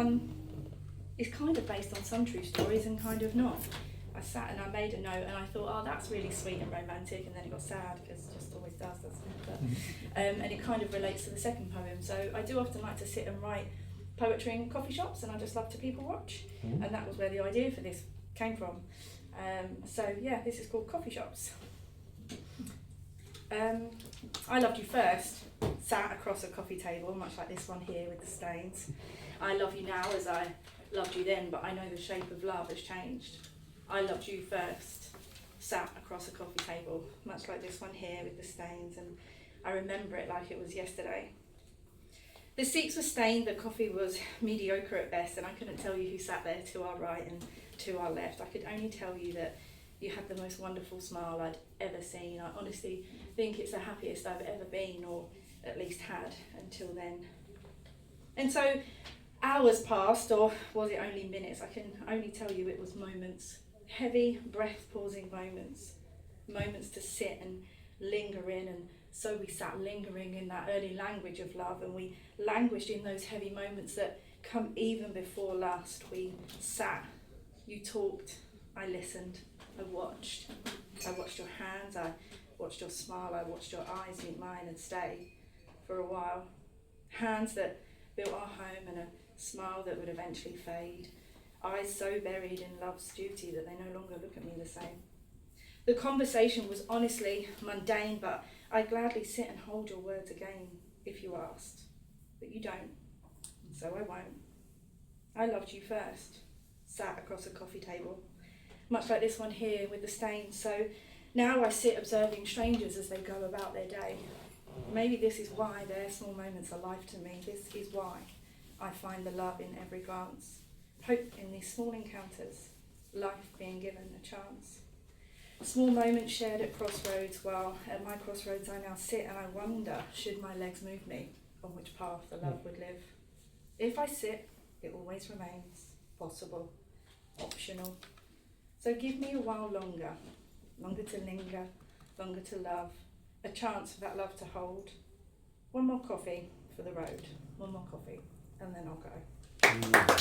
one is kind of based on some true stories and kind of not. I sat and I made a note and I thought, oh, that's really sweet and romantic, and then it got sad, because it just always does, doesn't it? But, and it kind of relates to the second poem. So I do often like to sit and write poetry in coffee shops, and I just love to people watch, and that was where the idea for this came from. So yeah, this is called Coffee Shops. I loved you first, sat across a coffee table, much like this one here with the stains. I love you now as I loved you then, but I know the shape of love has changed. I loved you first, sat across a coffee table, much like this one here with the stains, and I remember it like it was yesterday. The seats were stained, the coffee was mediocre at best, and I couldn't tell you who sat there to our right and to our left. I could only tell you that you had the most wonderful smile I'd ever seen. I honestly think it's the happiest I've ever been, or at least had until then. And so hours passed, or was it only minutes? I can only tell you it was moments, heavy, breath-pausing moments, moments to sit and linger in. And so we sat lingering in that early language of love, and we languished in those heavy moments that come even before lust. We sat, you talked, I listened, I watched your hands, I watched your smile, I watched your eyes meet mine and stay for a while. Hands that built our home, and a smile that would eventually fade. Eyes so buried in love's duty that they no longer look at me the same. The conversation was honestly mundane, but I'd gladly sit and hold your words again if you asked. But you don't, and so I won't. I loved you first, sat across a coffee table, much like this one here with the stains. So now I sit observing strangers as they go about their day. Maybe this is why their small moments are life to me. This is why I find the love in every glance, hope in these small encounters, life being given a chance. Small moments shared at crossroads, while at my crossroads I now sit and I wonder, should my legs move me, on which path the love would live. If I sit, it always remains possible, optional. So give me a while longer, longer to linger, longer to love, a chance for that love to hold. One more coffee for the road, one more coffee, and then I'll go.